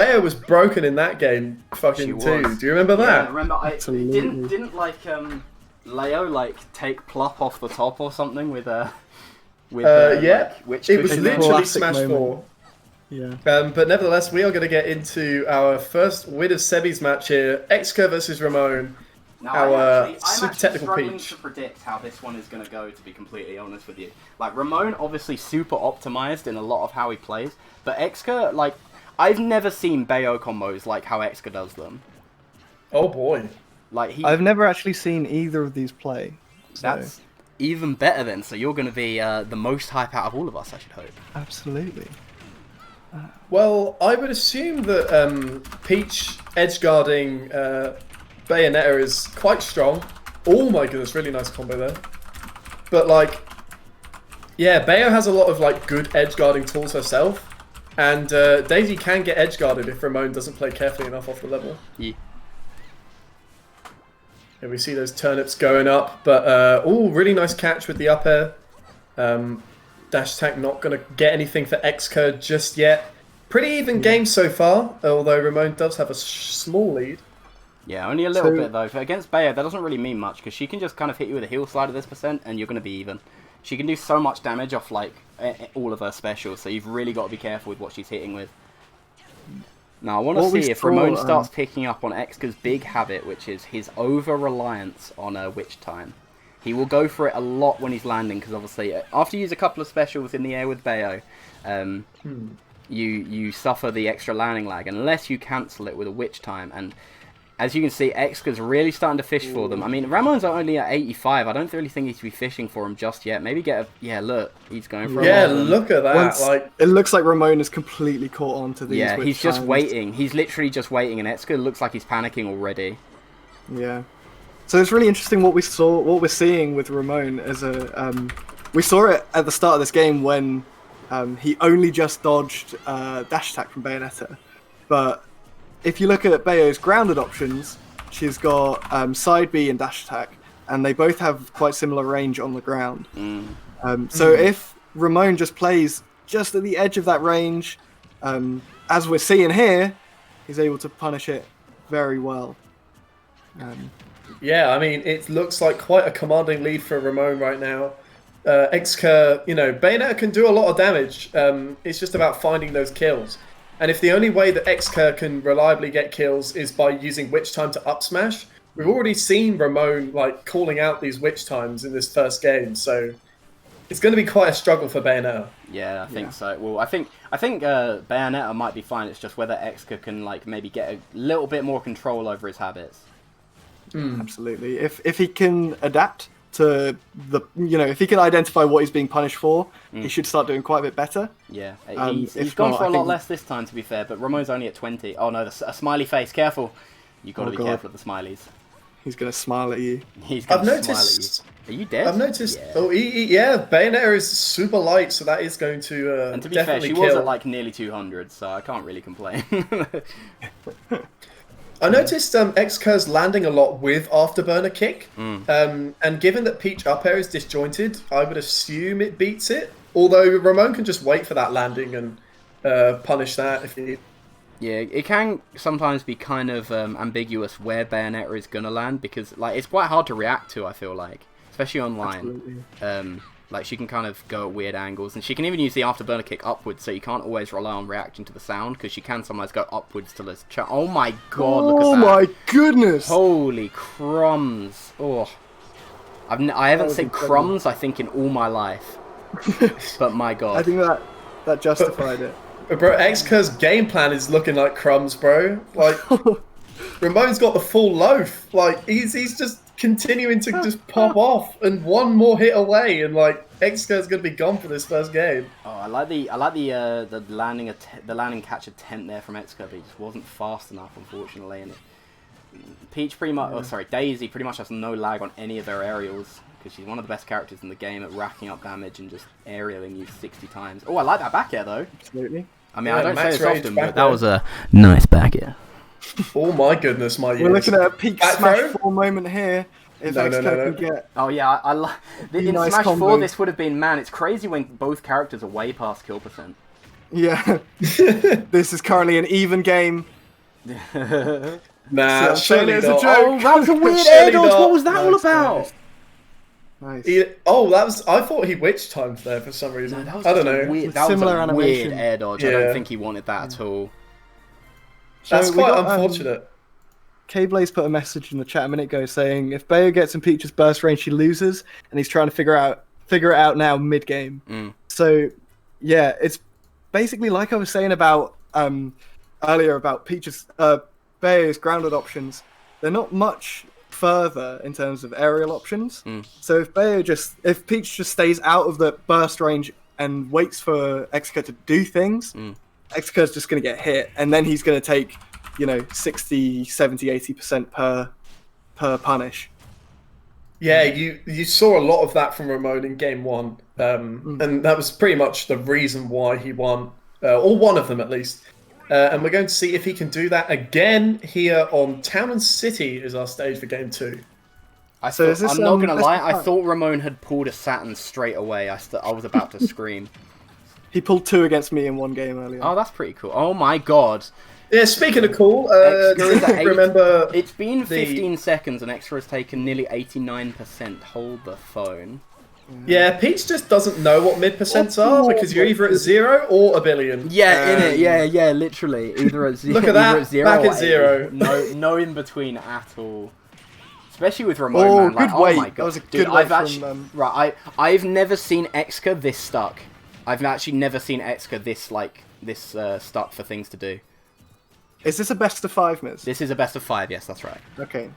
Bayo was broken in that game, She fucking too. was. Do you remember Yeah, that? remember Absolutely. didn't like Leo like take Plop off the top or something with Yeah, like witch it was cushion? literally Classic Smash moment. 4. Yeah. But nevertheless, we are going to get into our first win of Sebi's match here. Xcurr versus Rahmone. Now, Our I'm super actually technical struggling peach. to predict how this one is going to go, to be completely honest with you. Like, Rahmone, obviously super optimized in a lot of how he plays, but Xcurr, like, I've never seen Bayo combos like how Xcurr does them. Oh boy. Like, I've never actually seen either of these play. So. That's even better then, so you're going to be the most hype out of all of us, I should hope. Absolutely. Well, I would assume that Peach edge guarding Bayonetta is quite strong. Oh my goodness, really nice combo there. But like, yeah, Bayo has a lot of like good edge guarding tools herself, and Daisy can get edge guarded if Rahmone doesn't play carefully enough off the level. Yeah. And we see those turnips going up, but oh, really nice catch with the up air. Dash attack not going to get anything for Xcurr just yet. Pretty even game so far, although Rahmone does have a small lead. Yeah, only a little bit though. Against Bayo, that doesn't really mean much because she can just kind of hit you with a heal slide of this percent and you're going to be even. She can do so much damage off like all of her specials, so you've really got to be careful with what she's hitting with. Now, I want to see if Rahmone starts picking up on Xcurr's big habit, which is his over-reliance on witch time. He will go for it a lot when he's landing, because obviously, after you use a couple of specials in the air with Bayo, you suffer the extra landing lag, unless you cancel it with a witch time. And as you can see, Xcurr's really starting to fish for them. I mean, Ramon's only at 85. I don't really think he should be fishing for him just yet. Maybe get a... Yeah, look, he's going for Yeah, a lot of them. look at that. Like, it looks like Rahmone is completely caught onto these. Yeah, witch he's just times. waiting. He's literally just waiting, and Xcurr looks like he's panicking already. Yeah. So it's really interesting what we're seeing with Rahmone as a. We saw it at the start of this game when he only just dodged dash attack from Bayonetta, but if you look at Bayo's grounded options, she's got side B and dash attack, and they both have quite similar range on the ground. So if Rahmone just plays just at the edge of that range, as we're seeing here, he's able to punish it very well. yeah, I mean, it looks like quite a commanding lead for Rahmone right now. Xcurr, you know, Bayonetta can do a lot of damage. It's just about finding those kills. And if the only way that Xcurr can reliably get kills is by using witch time to up smash, we've already seen Rahmone like calling out these witch times in this first game, so it's going to be quite a struggle for Bayonetta. Yeah, I think so. Well, I think Bayonetta might be fine. It's just whether Xcurr can like maybe get a little bit more control over his habits. Absolutely. If he can adapt to the, if he can identify what he's being punished for, he should start doing quite a bit better. Yeah, he's if gone not, for a I lot think- less this time, to be fair. But Ramon's only at 20. Oh no, a smiley face. Careful. You got to be God. careful with the smileys. He's gonna smile at you. He's I've going to smile noticed. at you. Are you dead? I've noticed. Yeah. Oh, yeah, Bayonetta is super light, so that is going to And to be fair, definitely she kill. was at like nearly 200, so I can't really complain. I noticed Xcurr's landing a lot with Afterburner kick, and given that Peach up air is disjointed, I would assume it beats it. Although Rahmone can just wait for that landing and punish that if he. Yeah, it can sometimes be kind of ambiguous where Bayonetta is gonna land because like it's quite hard to react to. I feel like, especially online. Like she can kind of go at weird angles, and she can even use the afterburner kick upwards, so you can't always rely on reacting to the sound because she can sometimes go upwards to the. Oh my god! Look at that! Oh my goodness! Holy crumbs! Oh, I haven't said crumbs. I think in all my life, but my god! I think that justified it. Bro, Xcurr's game plan is looking like crumbs, bro. Like, Ramon's got the full loaf. Like, he's just continuing to just pop off, and one more hit away, and like Xcurr's gonna be gone for this first game. Oh, I like the landing catch attempt there from Xcurr, but he just wasn't fast enough, unfortunately. And Peach pretty much, Daisy pretty much has no lag on any of their aerials because she's one of the best characters in the game at racking up damage and just aerialing you 60 times. Oh, I like that back air though. Absolutely. I mean, Yeah, I don't say max this range often, back but that air. was a nice back air. Oh my goodness, my years. We're looking at a peak Back Smash throw? 4 moment here. If No, Xcurr no. can get... Oh yeah, I like in Nice Smash 4 combo. this would have been, man, it's crazy when both characters are way past kill percent. Yeah. This is currently an even game. Nah, So, surely it's a not. joke. Oh, that was a weird Surely air dodge. not. What was that all Nice, about? Nice. That was. I thought he witch timed there for some reason. No, that was I don't just a know. weird. That Similar was a weird animation. air dodge. I Yeah. don't think he wanted that at all. That's So we quite got, unfortunate. K-Blaze put a message in the chat a minute ago saying if Bayo gets in Peach's burst range, she loses, and he's trying to figure it out now mid-game. So, yeah, it's basically like I was saying about earlier about Peach's Bayo's grounded options. They're not much further in terms of aerial options. So if Peach just stays out of the burst range and waits for Xcurr to do things, Xcurr's just going to get hit, and then he's going to take 60, 70, 80% per punish. Yeah, you saw a lot of that from Rahmone in game 1, and that was pretty much the reason why he won, or one of them at least. And we're going to see if he can do that again here on Town and City is our stage for game 2. I'm not gonna lie. I thought Rahmone had pulled a Saturn straight away. I was about to scream. He pulled 2 against me in one game earlier. Oh, that's pretty cool. Oh my god. Yeah, speaking of cool, Xcurr is at remember it's been 15 seconds and Xcurr has taken nearly 89%. Hold the phone. Yeah, Peach just doesn't know what mid percents are because you're either at 0 or a billion. Yeah, yeah, literally. Either at Look at that, at 0 back or at 0. No in between at all. Especially with Rahmone, man. Like, good weight. Oh my god. That was a Dude, good I've weight actually, from, I've never seen Xcurr this stuck. I've actually never seen Xcurr this stuck for things to do. Is this a best of 5, Miz? This is a best of 5, yes, that's right. Okay.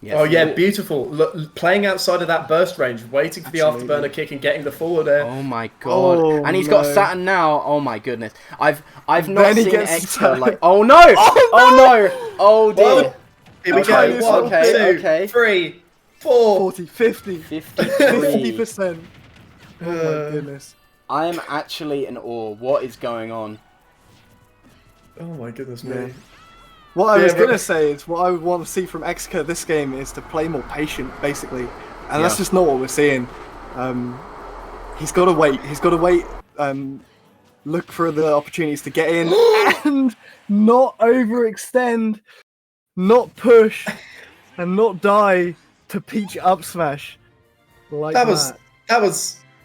Yes. Oh yeah, beautiful. Look, playing outside of that burst range, waiting for the afterburner kick and getting the forward air. Oh my god. Oh, and he's got Saturn now. Oh my goodness. I've not Then he seen gets Xcurr Saturn. like Oh no! Oh no! Oh dear. Well, here we Okay, go. 1, okay, 2, okay. 3, 4. 40, 50, 53. 50%. Oh my goodness. I am actually in awe. What is going on? Oh my goodness Yeah. me. What I was Yeah, going to but- say is what I would want to see from Xcurr this game is to play more patient, basically. And that's just not what we're seeing. He's got to wait. He's got to wait, look for the opportunities to get in and not overextend, not push, and not die to Peach up smash. Like That was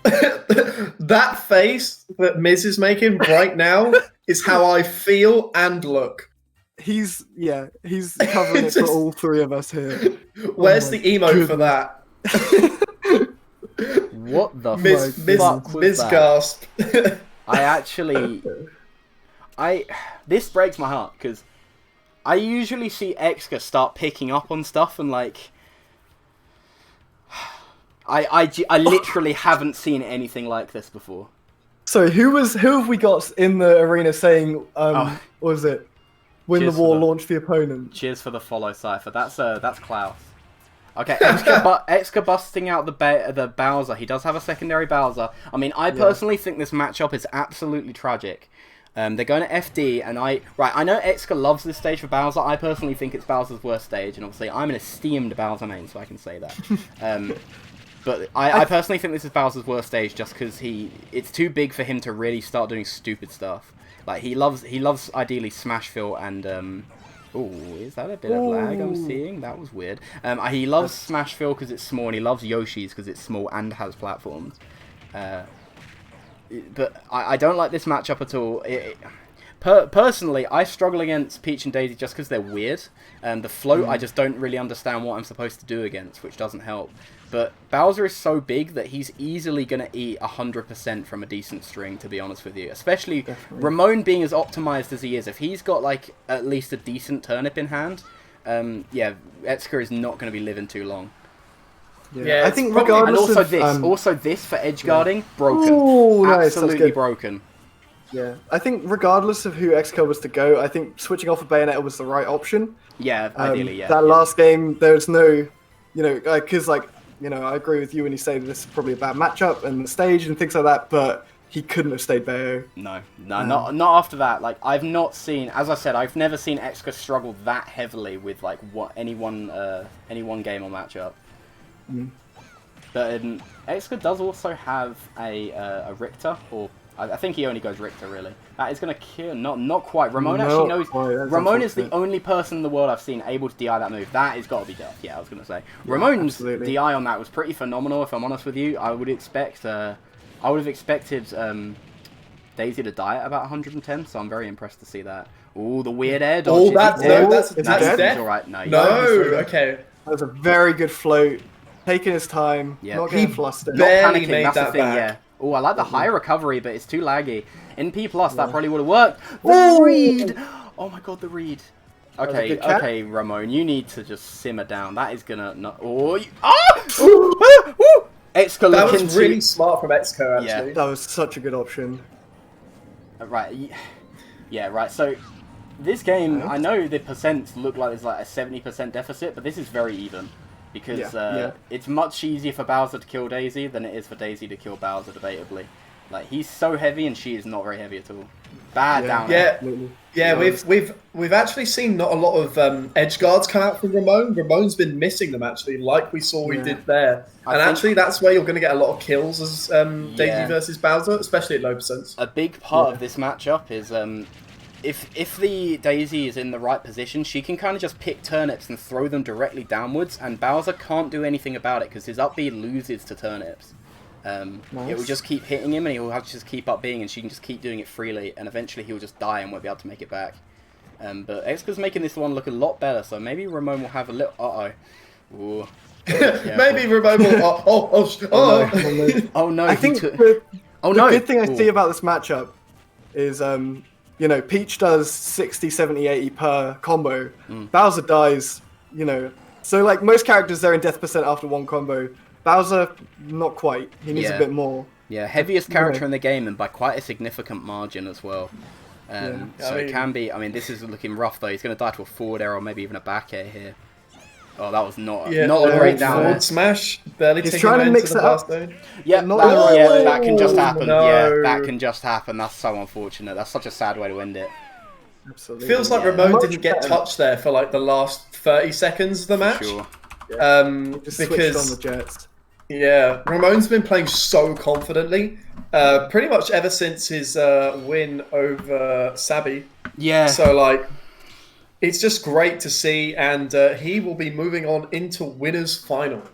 that face that Miz is making right now is how I feel and look. He's covering it for all 3 of us here. Where's my the emote for that? What the Miz fuck was Miz that? gasp. This breaks my heart because I usually see Xcurr start picking up on stuff and like I literally haven't seen anything like this before. So who have we got in the arena saying what was it? Win Cheers the war, for that. launch the opponent. Cheers for the follow, Cypher. That's Klaus. Okay, Xcurr busting out the Bowser. He does have a secondary Bowser. I mean, I personally think this matchup is absolutely tragic. They're going to FD, and I know Xcurr loves this stage for Bowser. I personally think it's Bowser's worst stage, and obviously I'm an esteemed Bowser main, so I can say that. But I personally think this is Bowser's worst stage just because it's too big for him to really start doing stupid stuff. Like he loves ideally Smashville and ooh, is that a bit of lag I'm seeing? That was weird. He loves Smashville because it's small, and he loves Yoshi's because it's small and has platforms. But I don't like this matchup at all. Personally, I struggle against Peach and Daisy just because they're weird. The float, I just don't really understand what I'm supposed to do against, which doesn't help. But Bowser is so big that he's easily going to eat 100% from a decent string, to be honest with you. Especially Rahmone being as optimized as he is. If he's got like at least a decent turnip in hand, yeah, Xcurr is not going to be living too long. Yeah, I think probably- regardless And also of, this for edge guarding, broken. Ooh, nice, that's Absolutely good. broken. Yeah, I think regardless of who Xcurr was to go, I think switching off of Bayonetta was the right option. Yeah, ideally, yeah. That last game, there's no, because I agree with you when you say that this is probably a bad matchup and the stage and things like that, but he couldn't have stayed Bayo. No, not after that. Like I've not seen, as I said, I've never seen Xcurr struggle that heavily with like any one game or matchup. But Xcurr does also have a Richter or I think he only goes Richter, really. That is going to kill... Not quite. Ramone Not actually knows... quite, that's Ramone is the unfortunate. only person in the world I've seen able to DI that move. That has got to be death. Yeah, I was going to say. Ramone's absolutely. DI on that was pretty phenomenal, if I'm honest with you. I would expect... I would have expected Daisy to die at about 110, so I'm very impressed to see that. Ooh, the weird air dodge. Oh, that's dead? All right. No, No, yeah. okay. That was a very good float. Taking his time, Yeah. not getting He flustered. Not barely panicking, made that's the that thing, back. yeah. Oh, I like the high recovery, but it's too laggy. In P+, that probably would have worked. The read! Oh my god, the read. Okay, good catch. okay, Ramone, you need to just simmer down. That is gonna not... Oh, Xcurr That look was into... really smart from Xcurr, Yeah. actually. That was such a good option. Right, yeah, right, so... This game, I know the percents look like there's like a 70% deficit, but this is very even. Because it's much easier for Bowser to kill Daisy than it is for Daisy to kill Bowser, debatably. Like, he's so heavy and she is not very heavy at all. Bad down air. Yeah, we've actually seen not a lot of edge guards come out from Ramone. Ramone's been missing them, actually, like we saw we did there. I And think- actually, that's where you're going to get a lot of kills as Daisy versus Bowser, especially at low percents. A big part of this matchup is if the Daisy is in the right position, she can kind of just pick turnips and throw them directly downwards, and Bowser can't do anything about it because his up B loses to turnips. It will just keep hitting him, and he'll have to just keep up being, and she can just keep doing it freely, and eventually he'll just die and won't be able to make it back. But Xcurr's making this one look a lot better, so maybe Ramone will have a little... Ooh. Maybe Ramone will... Oh no, I think the good thing I see about this matchup is, you know, Peach does 60, 70, 80 per combo. Bowser dies, you know. So, like, most characters, they're in death percent after one combo. Bowser, not quite. He needs a bit more. Yeah, heaviest character in the game, and by quite a significant margin as well. So it can be... I mean, this is looking rough, though. He's going to die to a forward air or maybe even a back air here. Oh, that was not a great down air. Forward smash, barely He's taking trying to him mix into it the up. blast zone. Yeah, not in the right way. that can just happen. No. Yeah, that can just happen. That's so unfortunate. That's such a sad way to end it. Absolutely. Feels like Yeah. Ramone Much didn't get better. touched there for like the last 30 seconds of the match. Sure. Just switched on Because the Jets. yeah, Ramone's been playing so confidently, pretty much ever since his win over Sabi. Yeah. So like, it's just great to see, and he will be moving on into winners finals,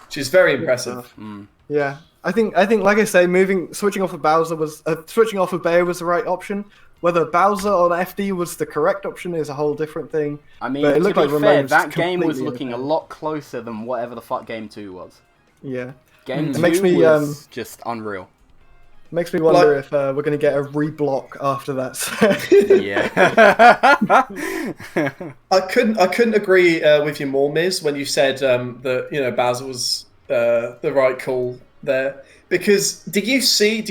which is very impressive. Yeah, I think, like I say, switching off of Bowser switching off of Bayo was the right option. Whether Bowser on FD was the correct option is a whole different thing. I mean, but it to looked be like fair, Ramone was that game was completely looking a independent. lot closer than whatever the fuck Game 2 was. Yeah, Game It 2 makes me, was just unreal. makes me wonder if we're going to get a reblock after that. Yeah. I couldn't agree with you more, Miz, when you said that Bowser was the right call there. Because do you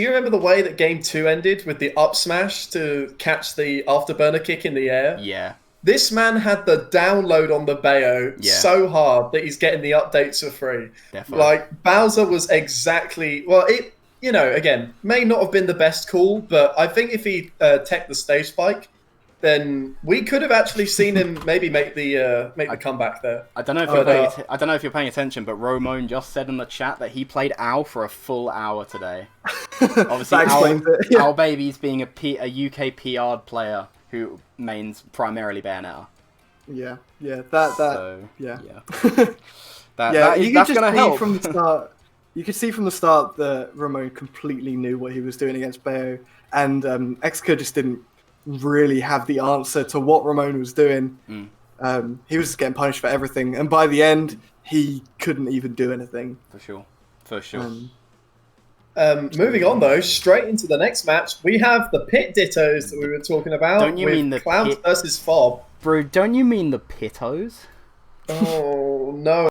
remember the way that Game 2 ended with the up smash to catch the afterburner kick in the air? Yeah. This man had the download on the Bayo so hard that he's getting the updates for free. Definitely. Like, Bowser was exactly... Well, it, again, may not have been the best call, but I think if he teched the stage spike, then we could have actually seen him maybe make the comeback there. I don't know if you're paying attention, but Ramone just said in the chat that he played Owl for a full hour today. Obviously, That explains it, yeah. Owl Baby's being a UK PR player who mains primarily Bayonetta. yeah, So, that's gonna help. From the start. You could see from the start that Ramone completely knew what he was doing against Bayo, and Xcurr just didn't really have the answer to what Ramone was doing. He was just getting punished for everything, and by the end, he couldn't even do anything. For sure. Moving on though, straight into the next match, we have the Pit Dittos that we were talking about. Don't you with mean the Cloud Pit- versus Fob? Bro, don't you mean the Pittos? Oh no.